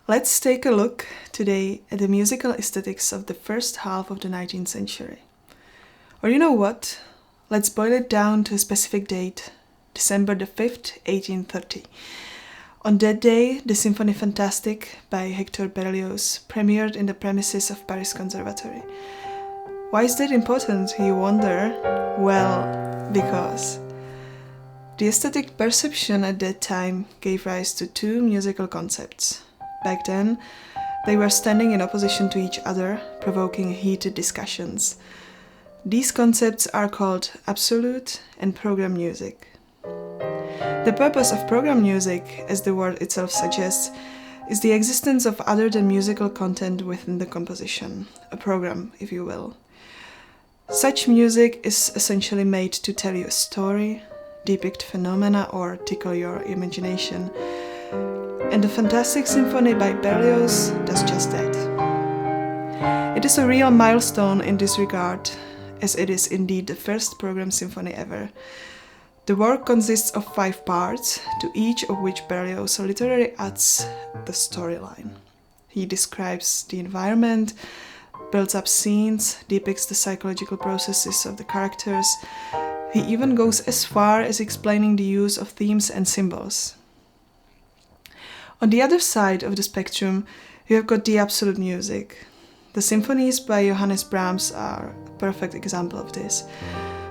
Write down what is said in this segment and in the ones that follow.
Let's take a look today at the musical aesthetics of the first half of the 19th century. Or you know what? Let's boil it down to a specific date, December the 5th, 1830. On that day, the Symphonie Fantastique by Hector Berlioz premiered in the premises of Paris Conservatory. Why is that important, you wonder? Well, because the aesthetic perception at that time gave rise to two musical concepts. Back then, they were standing in opposition to each other, provoking heated discussions. These concepts are called absolute and program music. The purpose of program music, as the word itself suggests, is the existence of other than musical content within the composition, a program, if you will. Such music is essentially made to tell you a story, depict phenomena, or tickle your imagination. And the Fantastic Symphony by Berlioz does just that. It is a real milestone in this regard, as it is indeed the first program symphony ever. The work consists of 5 parts, to each of which Berlioz literally adds the storyline. He describes the environment, builds up scenes, depicts the psychological processes of the characters. He even goes as far as explaining the use of themes and symbols. On the other side of the spectrum, you have got the absolute music. The symphonies by Johannes Brahms are a perfect example of this.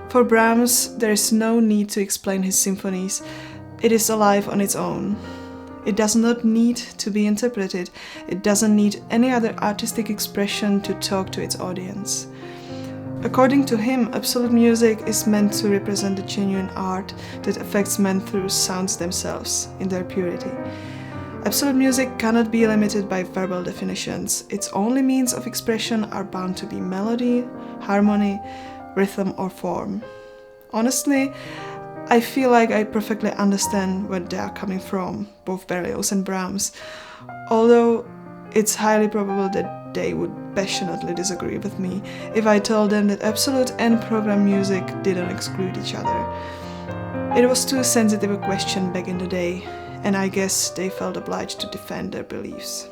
For Brahms, there is no need to explain his symphonies. It is alive on its own. It does not need to be interpreted. It doesn't need any other artistic expression to talk to its audience. According to him, absolute music is meant to represent the genuine art that affects men through sounds themselves, in their purity. Absolute music cannot be limited by verbal definitions. Its only means of expression are bound to be melody, harmony, rhythm, or form. Honestly, I feel like I perfectly understand where they are coming from, both Berlioz and Brahms, although it's highly probable that they would passionately disagree with me if I told them that absolute and program music didn't exclude each other. It was too sensitive a question back in the day, and I guess they felt obliged to defend their beliefs.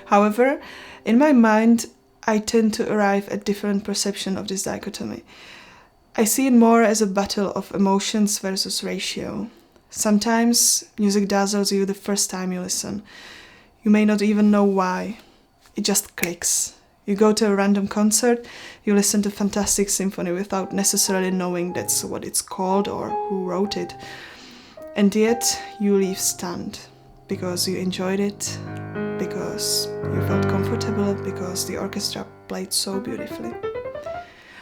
However, in my mind, I tend to arrive at different perception of this dichotomy. I see it more as a battle of emotions versus ratio. Sometimes music dazzles you the first time you listen. You may not even know why. It just clicks. You go to a random concert, you listen to Fantastic Symphony without necessarily knowing that's what it's called or who wrote it. And yet, you leave stunned, because you enjoyed it, because you felt comfortable, because the orchestra played so beautifully.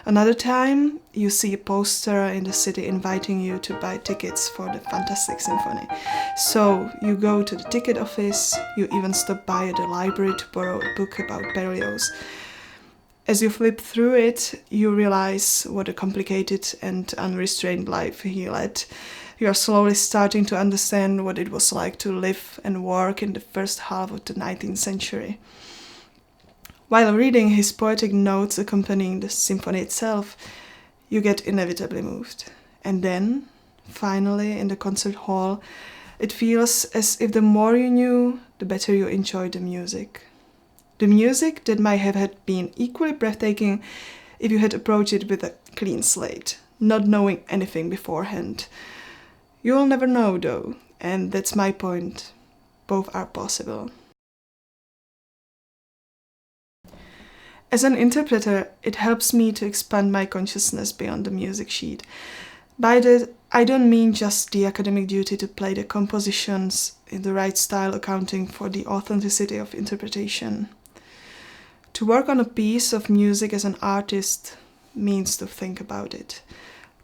Another time, you see a poster in the city inviting you to buy tickets for the Fantastic Symphony. So, you go to the ticket office, you even stop by at the library to borrow a book about Berlioz. As you flip through it, you realize what a complicated and unrestrained life he led. You are slowly starting to understand what it was like to live and work in the first half of the 19th century. While reading his poetic notes accompanying the symphony itself, you get inevitably moved. And then, finally, in the concert hall, it feels as if the more you knew, the better you enjoyed the music. The music that might have had been equally breathtaking if you had approached it with a clean slate, not knowing anything beforehand. You'll never know, though, and that's my point. Both are possible. As an interpreter, it helps me to expand my consciousness beyond the music sheet. By that, I don't mean just the academic duty to play the compositions in the right style, accounting for the authenticity of interpretation. To work on a piece of music as an artist means to think about it,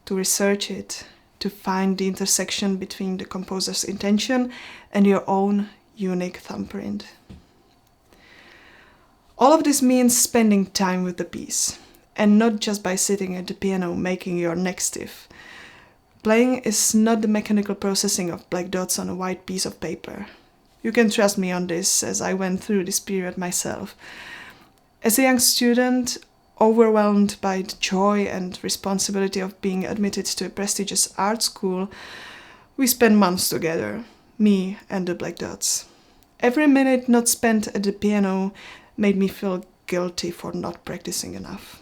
to research it, to find the intersection between the composer's intention and your own unique thumbprint. All of this means spending time with the piece, and not just by sitting at the piano making your neck stiff. Playing is not the mechanical processing of black dots on a white piece of paper. You can trust me on this, as I went through this period myself. As a young student, overwhelmed by the joy and responsibility of being admitted to a prestigious art school, we spent months together, me and the black dots. Every minute not spent at the piano made me feel guilty for not practicing enough.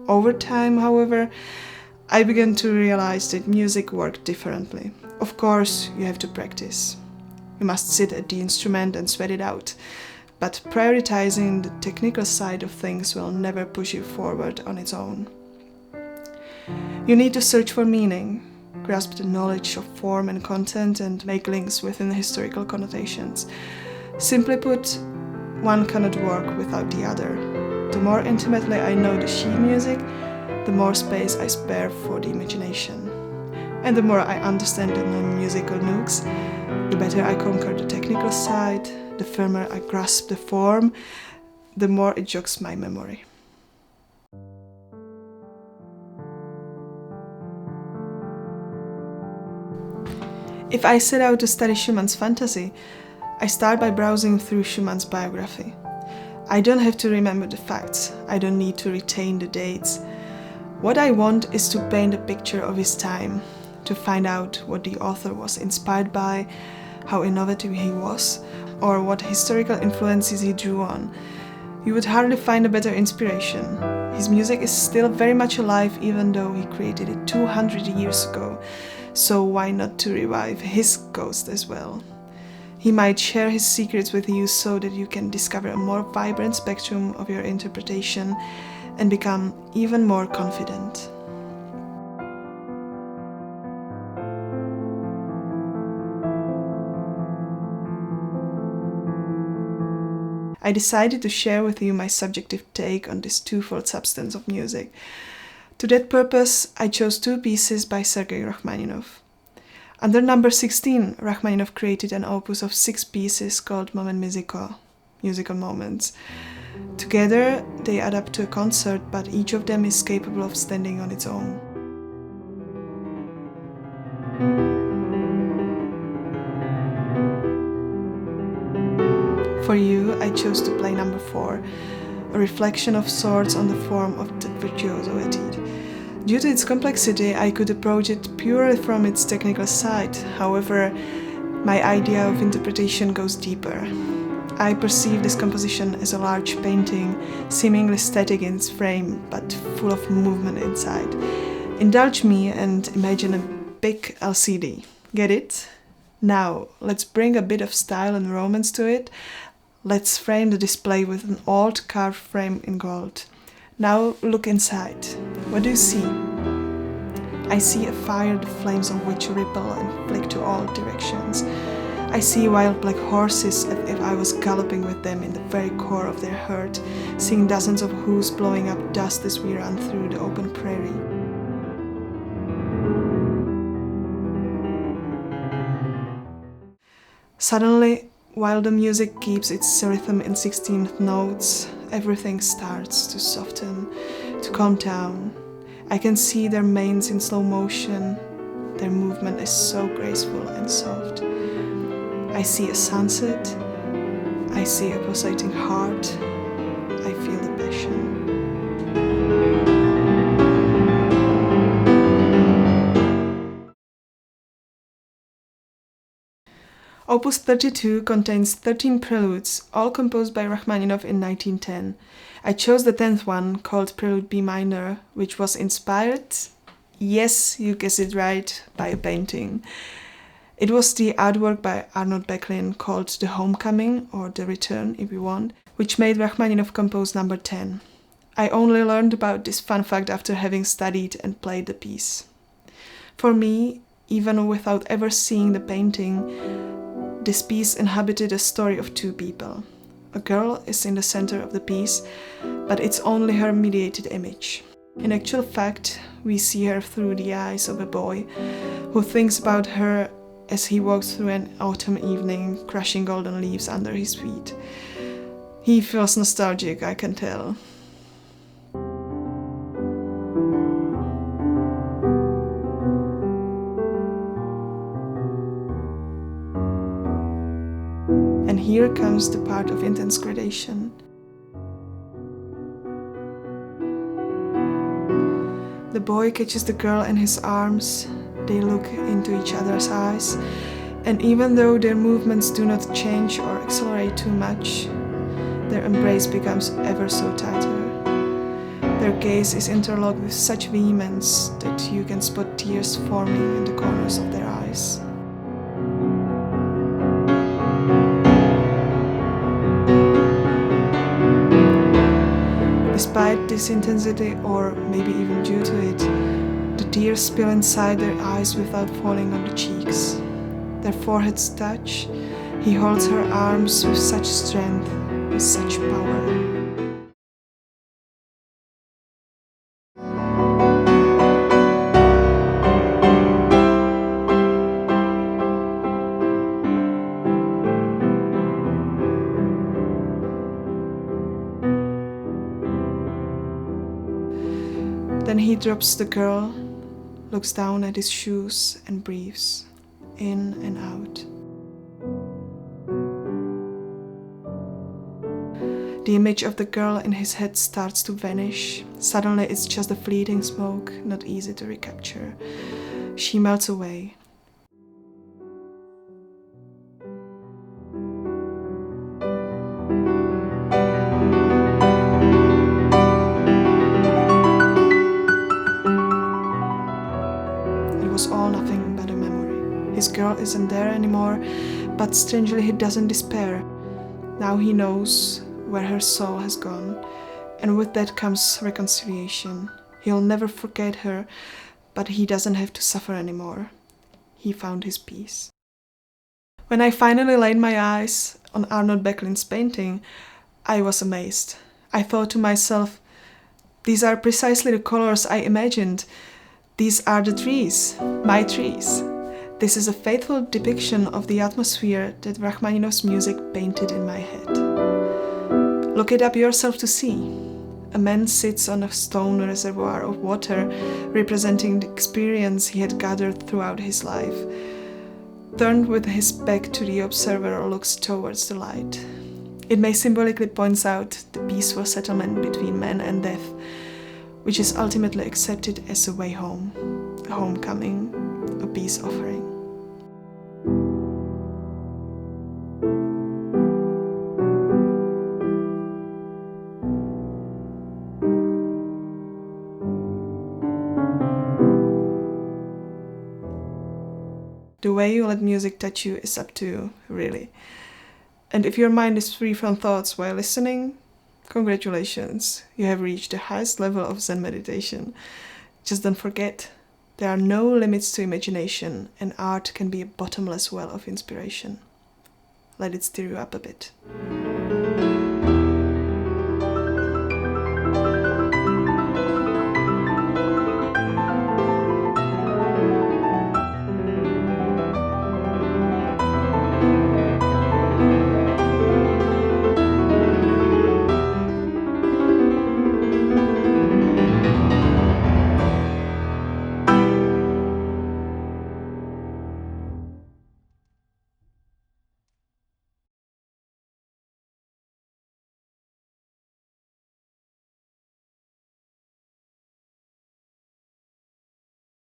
Over time, however, I began to realize that music worked differently. Of course, you have to practice. You must sit at the instrument and sweat it out. But prioritizing the technical side of things will never push you forward on its own. You need to search for meaning, grasp the knowledge of form and content, and make links within the historical connotations. Simply put, one cannot work without the other. The more intimately I know the sheet music, the more space I spare for the imagination. And the more I understand the non-musical nooks, the better I conquer the technical side, the firmer I grasp the form, the more it jogs my memory. If I set out to study Schumann's fantasy, I start by browsing through Schumann's biography. I don't have to remember the facts, I don't need to retain the dates. What I want is to paint a picture of his time, to find out what the author was inspired by, how innovative he was, or what historical influences he drew on. You would hardly find a better inspiration. His music is still very much alive even though he created it 200 years ago, so why not to revive his ghost as well? He might share his secrets with you so that you can discover a more vibrant spectrum of your interpretation and become even more confident. I decided to share with you my subjective take on this twofold substance of music. To that purpose, I chose two pieces by Sergei Rachmaninoff. Under number 16, Rachmaninoff created an opus of 6 pieces called Moments musicaux, musical moments. Together, they add up to a concert, but each of them is capable of standing on its own. For you, I chose to play number 4, a reflection of sorts on the form of the virtuoso etude. Due to its complexity, I could approach it purely from its technical side. However, my idea of interpretation goes deeper. I perceive this composition as a large painting, seemingly static in its frame, but full of movement inside. Indulge me and imagine a big LCD. Get it? Now, let's bring a bit of style and romance to it. Let's frame the display with an old carved frame in gold. Now look inside. What do you see? I see a fire, the flames of which ripple and flick to all directions. I see wild black horses as if I was galloping with them in the very core of their herd, seeing dozens of hoofs blowing up dust as we run through the open prairie. Suddenly, while the music keeps its rhythm in 16th notes, everything starts to soften, to calm down. I can see their manes in slow motion. Their movement is so graceful and soft. I see a sunset. I see a pulsating heart. I feel the passion. Opus 32 contains 13 preludes, all composed by Rachmaninoff in 1910. I chose the 10th one, called Prelude B minor, which was inspired, yes, you guessed it right, by a painting. It was the artwork by Arnold Böcklin called The Homecoming, or The Return if you want, which made Rachmaninoff compose number 10. I only learned about this fun fact after having studied and played the piece. For me, even without ever seeing the painting, this piece inhabited a story of two people. A girl is in the center of the piece, but it's only her mediated image. In actual fact, we see her through the eyes of a boy who thinks about her as he walks through an autumn evening, crushing golden leaves under his feet. He feels nostalgic, I can tell. And here comes the part of intense gradation. The boy catches the girl in his arms. They look into each other's eyes. And even though their movements do not change or accelerate too much, their embrace becomes ever so tighter. Their gaze is interlocked with such vehemence that you can spot tears forming in the corners of their eyes. Despite this intensity, or maybe even due to it, the tears spill inside their eyes without falling on the cheeks. Their foreheads touch. He holds her arms with such strength, with such power. Then he drops the girl, looks down at his shoes and breathes in and out. The image of the girl in his head starts to vanish. Suddenly it's just a fleeting smoke, not easy to recapture. She melts away. It was all nothing but a memory. His girl isn't there anymore, but strangely he doesn't despair. Now he knows where her soul has gone, and with that comes reconciliation. He'll never forget her, but he doesn't have to suffer anymore. He found his peace. When I finally laid my eyes on Arnold Böcklin's painting, I was amazed. I thought to myself, these are precisely the colors I imagined. These are the trees, my trees. This is a faithful depiction of the atmosphere that Rachmaninoff's music painted in my head. Look it up yourself to see. A man sits on a stone reservoir of water, representing the experience he had gathered throughout his life. Turned with his back to the observer, looks towards the light. It may symbolically point out the peaceful settlement between man and death, which is ultimately accepted as a way home, a homecoming, a peace offering. The way you let music touch you is up to you, really. And if your mind is free from thoughts while listening, congratulations, you have reached the highest level of Zen meditation. Just don't forget, there are no limits to imagination, and art can be a bottomless well of inspiration. Let it stir you up a bit.